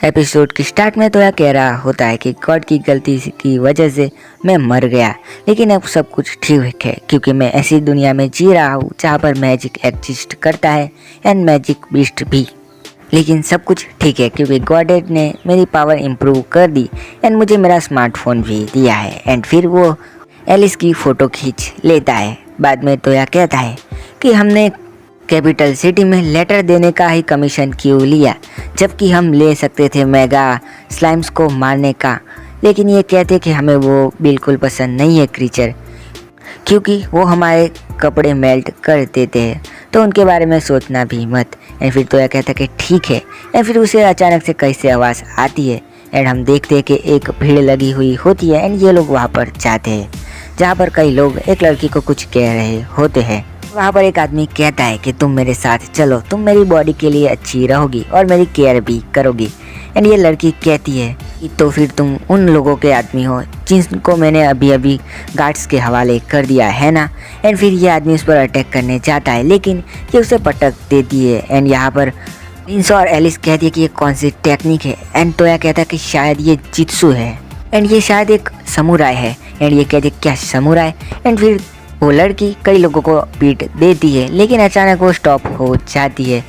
Episode की start में तो यह कह रहा होता है कि गॉड की गलती की वजह से मैं मर गया, लेकिन अब सब कुछ ठीक है क्योंकि मैं ऐसी दुनिया में जी रहा हूँ जहाँ पर मैजिक एग्जिस्ट करता है एंड मैजिक बीस्ट भी। लेकिन सब कुछ ठीक है क्योंकि गॉडेड ने मेरी पावर इम्प्रूव कर दी एंड मुझे मेरा स्मार्टफोन भी दिया है। एंड फिर वो एलिस की फ़ोटो खींच लेता है। बाद में तो यह कहता है कि हमने कैपिटल सिटी में लेटर देने का ही कमीशन क्यों लिया, जबकि हम ले सकते थे मेगा स्लाइम्स को मारने का। लेकिन ये कहते कि हमें वो बिल्कुल पसंद नहीं है क्रीचर, क्योंकि वो हमारे कपड़े मेल्ट कर देते हैं, तो उनके बारे में सोचना भी मत। एंड फिर तो यह कहता है कि ठीक है। एंड फिर उसे अचानक से कैसे आवाज़ आती है एंड हम देखते हैं कि एक भीड़ लगी हुई होती है एंड ये लोग वहाँ पर जाते हैं जहाँ पर कई लोग एक लड़की को कुछ कह रहे होते हैं। वहाँ पर एक आदमी कहता है कि तुम मेरे साथ चलो, तुम मेरी बॉडी के लिए अच्छी रहोगी और मेरी केयर भी करोगी। एंड ये लड़की कहती है कि तो फिर तुम उन लोगों के आदमी हो जिनको मैंने अभी अभी गार्ड्स के हवाले कर दिया है ना। एंड फिर ये आदमी उस पर अटैक करने जाता है, लेकिन ये उसे पटक देती है। एंड यहाँ पर प्रिंस और एलिस कहती है कि ये कौन सी टेक्निक है। एंड तोया कहता है कि शायद ये जित्सु है एंड ये शायद एक समुराय है। एंड ये कहती है क्या समुराय। एंड फिर वो लड़की कई लोगों को पीट देती है, लेकिन अचानक वो स्टॉप हो जाती है।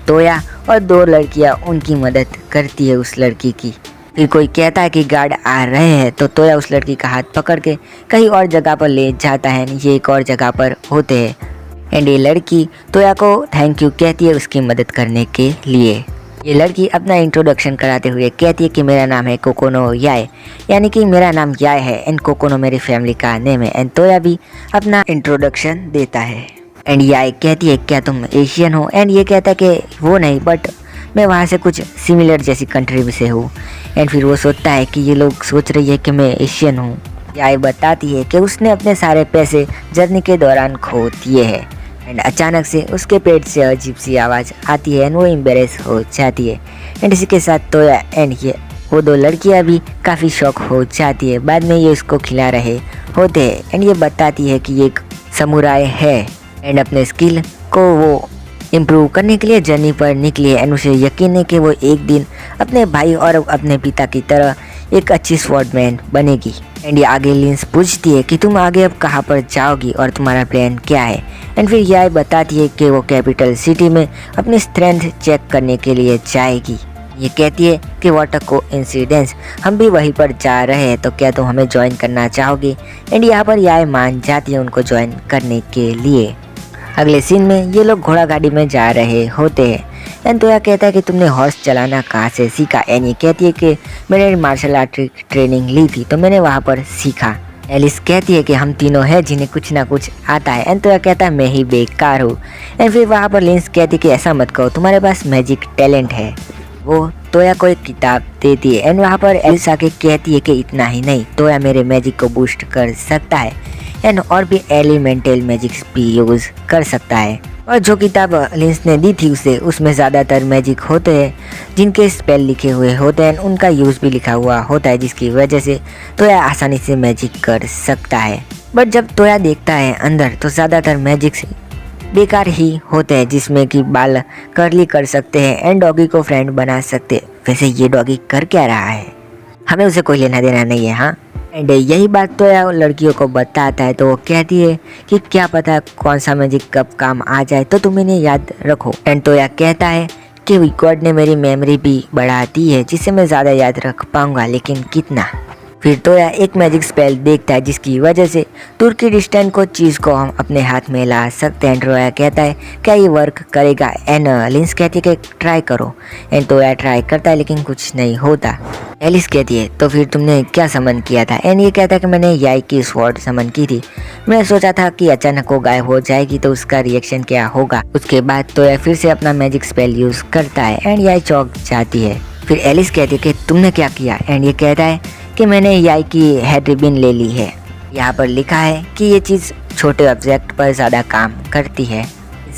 तोया और दो लड़कियां उनकी मदद करती है उस लड़की की। फिर कोई कहता है कि गार्ड आ रहे हैं, तो तोया उस लड़की का हाथ पकड़ के कहीं और जगह पर ले जाता है। ये एक और जगह पर होते हैं एंड ये लड़की तोया को थैंक यू कहती है उसकी मदद करने के लिए। ये लड़की अपना इंट्रोडक्शन कराते हुए कहती है कि मेरा नाम है कोकोनो याय, यानी कि मेरा नाम याय है एंड कोकोनो मेरी फैमिली का नेम है। एंड तोया भी अपना इंट्रोडक्शन देता है एंड याय कहती है क्या तुम एशियन हो। एंड ये कहता है कि वो नहीं, बट मैं वहाँ से कुछ सिमिलर जैसी कंट्री से हूँ। एंड फिर वो सोचता है कि ये लोग सोच रही है कि मैं एशियन हूँ। याय बताती है कि उसने अपने सारे पैसे जर्नी के दौरान खो दिए हैं। एंड अचानक से उसके पेट से अजीब सी आवाज़ आती है एंड वो एम्बेरेस हो जाती है। एंड इसी के साथ तोया एंड ये वो दो लड़कियां भी काफ़ी शौक हो जाती है। बाद में ये उसको खिला रहे होते हैं एंड ये बताती है कि ये एक समुराय है एंड अपने स्किल को वो इम्प्रूव करने के लिए जर्नी पर निकली है। एंड उसे यकीन है कि वो एक दिन अपने भाई और अपने पिता की तरह एक अच्छी स्वॉर्डमैन बनेगी। एंड ये आगे लिंस पूछती है कि तुम आगे अब कहाँ पर जाओगी और तुम्हारा प्लान क्या है। एंड फिर याय बताती है कि वो कैपिटल सिटी में अपनी स्ट्रेंथ चेक करने के लिए जाएगी। ये कहती है कि व्हाट अ कोइंसिडेंस, हम भी वहीं पर जा रहे हैं, तो क्या तुम हमें ज्वाइन करना चाहोगी। एंड यहाँ पर याय मान जाती है उनको ज्वाइन करने के लिए। अगले सीन में ये लोग घोड़ा गाड़ी में जा रहे होते हैं एंड तोया कहता है कि तुमने हॉर्स चलाना कहाँ से सीखा। एंड ये कहती है कि मैंने मार्शल आर्ट की ट्रेनिंग ली थी, तो मैंने वहाँ पर सीखा। एलिस कहती है कि हम तीनों हैं जिन्हें कुछ ना कुछ आता है। एंड तोया कहता है मैं ही बेकार हूँ। एंड फिर वहाँ पर लिंस कहती है कि ऐसा मत कहो, तुम्हारे पास मैजिक टैलेंट है। वो तोया को एक किताब देती है एंड वहाँ पर एलिस आके कहती है कि इतना ही नहीं, तोया मेरे मैजिक को बूस्ट कर सकता है एंड और भी एलिमेंटल मैजिक्स भी यूज़ कर सकता है। और जो किताब लिंस ने दी थी उसे, उसमें ज़्यादातर मैजिक होते हैं जिनके स्पेल लिखे हुए होते हैं, उनका यूज़ भी लिखा हुआ होता है, जिसकी वजह से तोया आसानी से मैजिक कर सकता है। बट जब तोया देखता है अंदर, तो ज़्यादातर मैजिक्स बेकार ही होते हैं, जिसमें कि बाल कर्ली कर सकते हैं एंड डॉगी को फ्रेंड बना सकते हैं। वैसे ये डॉगी कर क्या रहा है, हमें उसे कोई लेना देना नहीं है। हाँ, एंड यही बात तो यार लड़कियों को बताता है, तो वो कहती है कि क्या पता कौन सा मैजिक कब काम आ जाए, तो तुम इन्हें याद रखो। एंड तो यह कहता है कि गॉड ने मेरी मेमोरी भी बढ़ा दी है, जिससे मैं ज़्यादा याद रख पाऊंगा, लेकिन कितना। फिर तो यह एक मैजिक स्पेल देखता है जिसकी वजह से दूर की डिस्टेंस को चीज़ को हम अपने हाथ में ला सकते हैं। टोया कहता है क्या ये वर्क करेगा। एंड लिंस कहती है कि ट्राई करो। एंड तोया ट्राई करता है लेकिन कुछ नहीं होता। एलिस कहती है तो फिर तुमने क्या समन किया था। एंड ये कहता है कि मैंने याई की स्वॉर्ड समन की थी। मैंने सोचा था कि अचानक वो गायब हो जाएगी तो उसका रिएक्शन क्या होगा। उसके बाद तोया फिर से अपना मैजिक स्पेल यूज़ करता है एंड याई चौंक जाती है। फिर एलिस कहती है कि तुमने क्या किया। एंड ये कहता है कि मैंने याई की हेड रिबिन ले ली है। यहाँ पर लिखा है कि ये चीज़ छोटे ऑब्जेक्ट पर ज़्यादा काम करती है।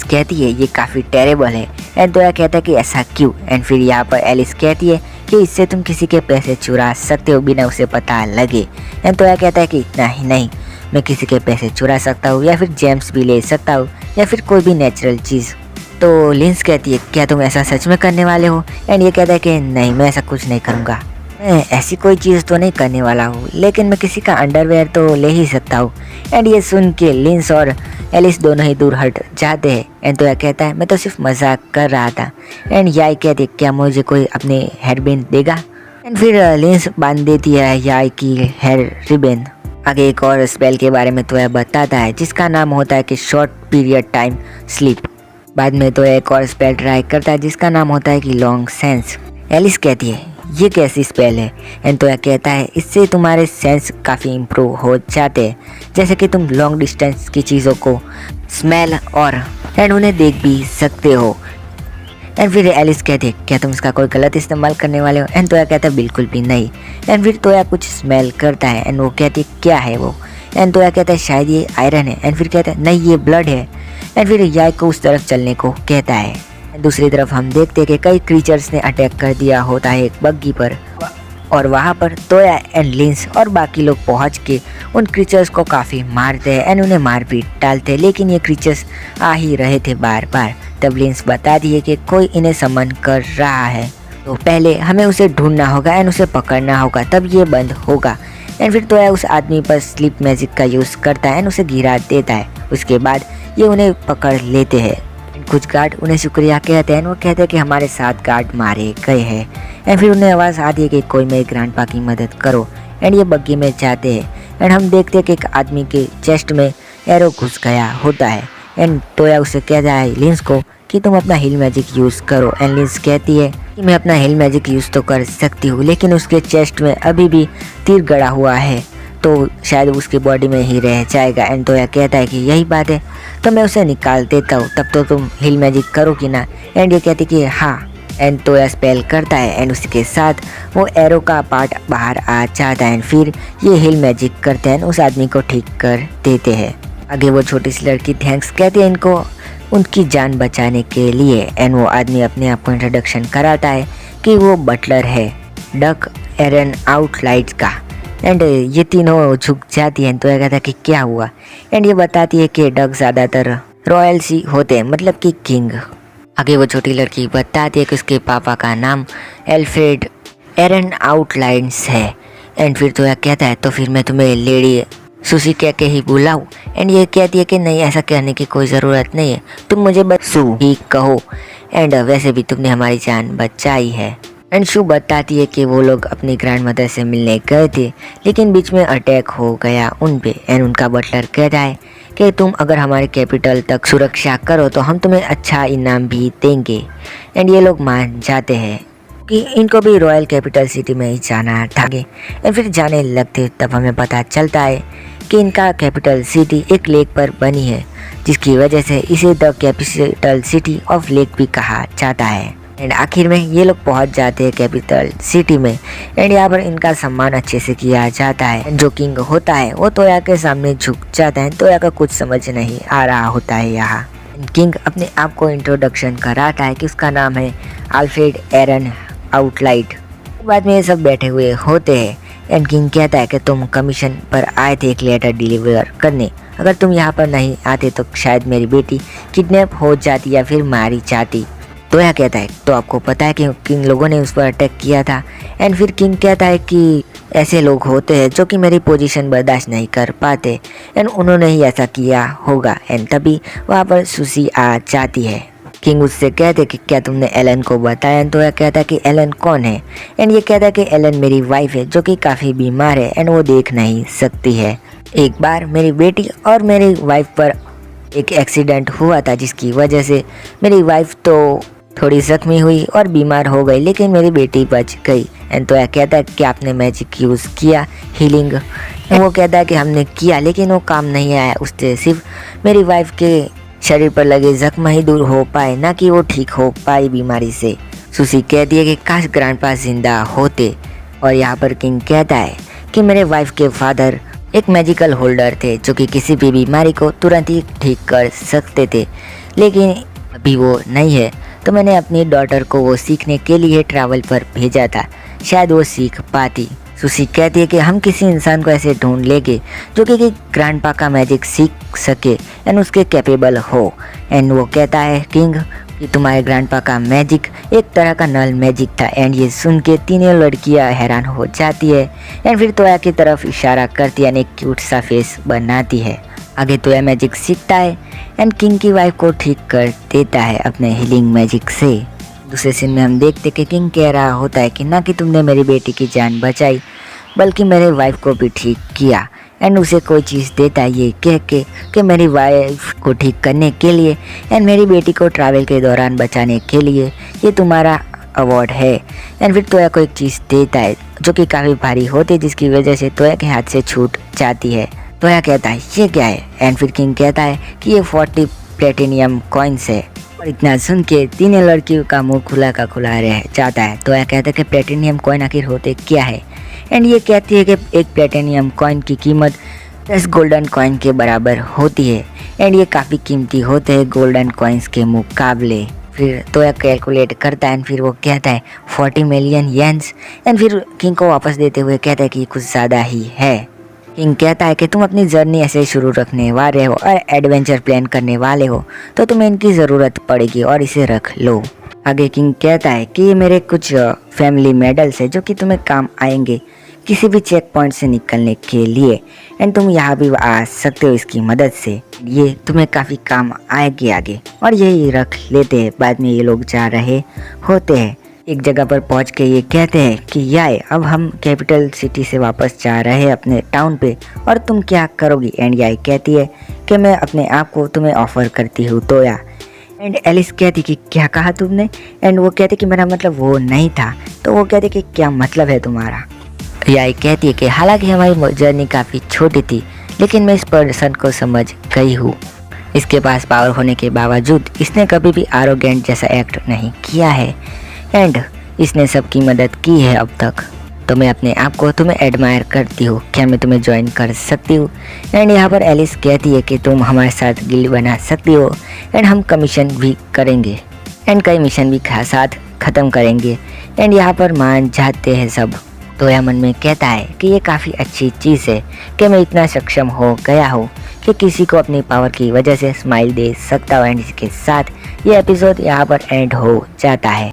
कहती है ये काफ़ी टेरेबल है। एंड तोया कहता है कि ऐसा क्यों। एंड फिर यहाँ पर एलिस कहती है कि इससे तुम किसी के पैसे चुरा सकते हो बिना उसे पता लगे। एंड तोया कहता है कि इतना ही नहीं, मैं किसी के पैसे चुरा सकता हूँ या फिर जेम्स भी ले सकता हूँ या फिर कोई भी नेचुरल चीज़। तो लिंस कहती है क्या तुम ऐसा सच में करने वाले हो। एंड ये कहता है कि नहीं, मैं ऐसा कुछ नहीं करूँगा, मैं ऐसी कोई चीज़ तो नहीं करने वाला हूँ, लेकिन मैं किसी का अंडरवेयर तो ले ही सकता हूँ। एंड ये सुन के लिंस और एलिस दोनों ही दूर हट जाते हैं। एंड तो यह कहता है मैं तो सिर्फ मजाक कर रहा था। एंड याई कहती है क्या मुझे कोई अपने हेयर बैंड देगा। एंड फिर लिंस बांध देती है याई की हेयर रिबन। आगे एक और स्पेल के बारे में तो यह बताता है जिसका नाम होता है कि शॉर्ट पीरियड टाइम स्लीप। बाद में तो एक और स्पेल ट्राई करता है जिसका नाम होता है कि लॉन्ग सेंस। एलिस कहती है ये कैसी स्पेल है। एंड तो यह कहता है इससे तुम्हारे सेंस काफ़ी इम्प्रूव हो जाते हैं, जैसे कि तुम लॉन्ग डिस्टेंस की चीज़ों को स्मेल और उन्हें देख भी सकते हो। एंड फिर एलिस कहती है क्या तुम इसका कोई गलत इस्तेमाल करने वाले हो। एंड तोया कहता है बिल्कुल भी नहीं। एंड फिर तोया कुछ स्मेल करता है एंड वो कहती है क्या है वो। एंड तोया कहता है शायद ये आयरन है। एंड फिर कहता है नहीं ये ब्लड है। एंड फिर याई को उस तरफ चलने को कहता है। दूसरी तरफ हम देखते हैं कि कई क्रीचर्स ने अटैक कर दिया होता है एक बग्गी पर, और वहाँ पर तोया एंड लिंस और बाकी लोग पहुँच के उन क्रीचर्स को काफ़ी मारते हैं एंड उन्हें मार भी डालते हैं, लेकिन ये क्रीचर्स आ ही रहे थे बार बार। तब लिंस बता दिए कि कोई इन्हें समन कर रहा है, तो पहले हमें उसे ढूंढना होगा एंड उसे पकड़ना होगा, तब ये बंद होगा। एंड फिर तोया उस आदमी पर स्लीप मैजिक का यूज़ करता है एंड उसे गिरा देता है। उसके बाद ये उन्हें पकड़ लेते हैं। कुछ गार्ड उन्हें शुक्रिया कहते हैं। वो कहते हैं कि हमारे साथ गार्ड मारे गए हैं। एंड फिर उन्हें आवाज़ आती है कि कोई मेरे ग्रैंडपा की मदद करो। एंड ये बग्गी में जाते हैं एंड हम देखते हैं कि एक आदमी के चेस्ट में एरो घुस गया होता है। एंड तोया उसे कहता है लिंस को कि तुम अपना हील मैजिक यूज़ करो। एंड लिंस कहती है कि मैं अपना हील मैजिक यूज़ तो कर सकती हूँ, लेकिन उसके चेस्ट में अभी भी तीर गड़ा हुआ है, तो शायद उसकी बॉडी में ही रह जाएगा। एंड तोया कहता है कि यही बात है, तो मैं उसे निकाल देता हूँ, तब तो तुम हील मैजिक करोगी ना। एंड ये कहती कि हाँ। एंड तोया स्पेल करता है एंड उसके साथ वो एरो का पार्ट बाहर आ जाता है। एंड फिर ये हील मैजिक करते हैं, उस आदमी को ठीक कर देते हैं। आगे वो छोटी सी लड़की थैंक्स कहती है इनको उनकी जान बचाने के लिए। एंड वो आदमी अपने आप को इंट्रोडक्शन कराता है कि वो बटलर है डक एरन आउटलाइट्स का। एंड ये तीनों झुक जाती हैं। तो यह कहता है कि क्या हुआ। एंड ये बताती है कि डक ज़्यादातर रॉयल सी होते हैं, मतलब कि किंग। आगे वो छोटी लड़की बताती है कि उसके पापा का नाम एल्फ्रेड एरन आउटलाइट्स है। एंड फिर तो यह कहता है तो फिर मैं तुम्हें लेडी सुसी कह के ही बुलाऊं। एंड ये कहती है कि नहीं, ऐसा कहने की कोई ज़रूरत नहीं है, तुम मुझे बस सू ही कहो। एंड वैसे भी तुमने हमारी जान बचाई है। एंड शू बताती है कि वो लोग अपनी ग्रैंड मदर से मिलने गए थे, लेकिन बीच में अटैक हो गया उन पे। एंड उनका बटलर कहता है कि तुम अगर हमारे कैपिटल तक सुरक्षा करो तो हम तुम्हें अच्छा इनाम भी देंगे। एंड ये लोग मान जाते हैं कि इनको भी रॉयल कैपिटल सिटी में ही जाना था। एंड फिर जाने लगते तब हमें पता चलता है कि इनका कैपिटल सिटी एक लेक पर बनी है, जिसकी वजह से इसे the capital city of lake भी कहा जाता है। एंड आखिर में ये लोग पहुंच जाते हैं कैपिटल सिटी में। एंड यहाँ पर इनका सम्मान अच्छे से किया जाता है। जो किंग होता है वो तोया के सामने झुक जाता है। तोया का कुछ समझ नहीं आ रहा होता है यहाँ। किंग अपने आप को इंट्रोडक्शन कराता है कि उसका नाम है अल्फ्रेड एरन आउटलाइट। बाद में ये सब बैठे हुए होते हैं। एंड किंग कहता है कि तुम कमीशन पर आए थे एक लेटर डिलीवर करने, अगर तुम यहाँ पर नहीं आते तो शायद मेरी बेटी किडनैप हो जाती या फिर मारी जाती। तो यह कहता है तो आपको पता है कि किंग लोगों ने उस पर अटैक किया था। एंड फिर किंग कहता है कि ऐसे लोग होते हैं जो कि मेरी पोजीशन बर्दाश्त नहीं कर पाते, एंड उन्होंने ही ऐसा किया होगा। एंड तभी वहाँ पर सुसी आ जाती है। किंग उससे कहते कि क्या तुमने एलन को बताया। तो यह कहता है कि एलन कौन है। एंड ये कहता है कि एलन मेरी वाइफ है जो कि काफ़ी बीमार है एंड वो देख नहीं सकती है। एक बार मेरी बेटी और मेरी वाइफ पर एक एक्सीडेंट हुआ था, जिसकी वजह से मेरी वाइफ तो थोड़ी जख्मी हुई और बीमार हो गई, लेकिन मेरी बेटी बच गई। एंड तो यह कहता है कि आपने मैजिक यूज़ किया हीलिंग। वो कहता है कि हमने किया, लेकिन वो काम नहीं आया, उससे सिर्फ मेरी वाइफ के शरीर पर लगे जख्म ही दूर हो पाए, ना कि वो ठीक हो पाई बीमारी से। सुसी कहती है कि काश ग्रैंडपा जिंदा होते। और यहाँ पर किंग कहता है कि मेरे वाइफ के फादर एक मैजिकल होल्डर थे जो कि किसी भी बीमारी को तुरंत ही ठीक कर सकते थे, लेकिन अभी वो नहीं है, तो मैंने अपनी डॉटर को वो सीखने के लिए ट्रैवल पर भेजा था, शायद वो सीख पाती। सुसी कहती है कि हम किसी इंसान को ऐसे ढूंढ लेंगे जो कि ग्रैंडपा का मैजिक सीख सके एंड उसके कैपेबल हो। एंड वो कहता है किंग कि तुम्हारे ग्रैंडपा का मैजिक एक तरह का नल मैजिक था। एंड ये सुन के तीनों लड़कियां हैरान हो जाती है एंड फिर तोया की तरफ इशारा करती है एंड एक क्यूट सा फेस बनाती है। आगे तोया मैजिक सीखता है एंड किंग की वाइफ को ठीक कर देता है अपने हीलिंग मैजिक से। दूसरे सीन में हम देखते कि किंग कह रहा होता है कि ना कि तुमने मेरी बेटी की जान बचाई बल्कि मेरे वाइफ को भी ठीक किया। एंड उसे कोई चीज़ देता है ये कह के कि मेरी वाइफ को ठीक करने के लिए एंड मेरी बेटी को ट्रैवल के दौरान बचाने के लिए ये तुम्हारा अवार्ड है। एंड फिर तोया को एक चीज़ देता है जो कि काफ़ी भारी होती है, जिसकी वजह से तोया के हाथ से छूट जाती है। तोया कहता है ये क्या है। एंड फिर किंग कहता है कि ये 40 प्लेटिनियम कॉइन्स है। और इतना सुन के तीनों लड़कियों का मुंह खुला का खुला रह जाता है। तोया कहता है कि प्लेटिनियम कॉइन आखिर होते क्या है। एंड ये कहती है कि एक प्लेटिनियम कॉइन की कीमत 10 गोल्डन कॉइन के बराबर होती है एंड ये काफ़ी कीमती होते हैं गोल्डन कॉइन्स के मुकाबले। फिर तोया कैलकुलेट करता है एंड फिर वो कहता है 40 मिलियन येन्स। एंड फिर किंग को वापस देते हुए कहता है कि कुछ ज़्यादा ही है। किंग कहता है कि तुम अपनी जर्नी ऐसे शुरू रखने वाले हो और एडवेंचर प्लान करने वाले हो तो तुम्हें इनकी ज़रूरत पड़ेगी और इसे रख लो। आगे किंग कहता है कि ये मेरे कुछ फैमिली मेडल्स है जो कि तुम्हें काम आएंगे किसी भी चेक पॉइंट से निकलने के लिए। एंड तुम यहाँ भी आ सकते हो इसकी मदद से, ये तुम्हें काफ़ी काम आएगी आगे। और यही रख लेते हैं। बाद में ये लोग जा रहे होते हैं। एक जगह पर पहुँच के ये कहते हैं कि याय अब हम कैपिटल सिटी से वापस जा रहे हैं अपने टाउन पे और तुम क्या करोगी। एंड याय कहती है कि मैं अपने आप को तुम्हें ऑफर करती हूँ तोया। एंड एलिस कहती कि क्या कहा तुमने। एंड वो कहते कि मेरा मतलब वो नहीं था। तो वो कहते कि क्या मतलब है तुम्हारा। याई कहती है कि हालांकि हमारी जर्नी काफ़ी छोटी थी लेकिन मैं इस पर्सन को समझ गई हूँ। इसके पास पावर होने के बावजूद इसने कभी भी आरोगेंट जैसा एक्ट नहीं किया है एंड इसने सबकी मदद की है अब तक। तो मैं अपने आप को तुम्हें एडमायर करती हूँ, क्या मैं तुम्हें ज्वाइन कर सकती हूँ। एंड यहाँ पर एलिस कहती है कि तुम हमारे साथ गिल्ड बना सकती हो एंड हम कमीशन भी करेंगे एंड कई मिशन भी साथ ख़त्म करेंगे। एंड यहाँ पर मान जाते हैं सब। तोया मन में कहता है कि ये काफ़ी अच्छी चीज़ है कि मैं इतना सक्षम हो गया हूँ कि किसी को अपनी पावर की वजह से स्माइल दे सकता हूँ। एंड इसके साथ ये एपिसोड यहाँ पर एंड हो जाता है।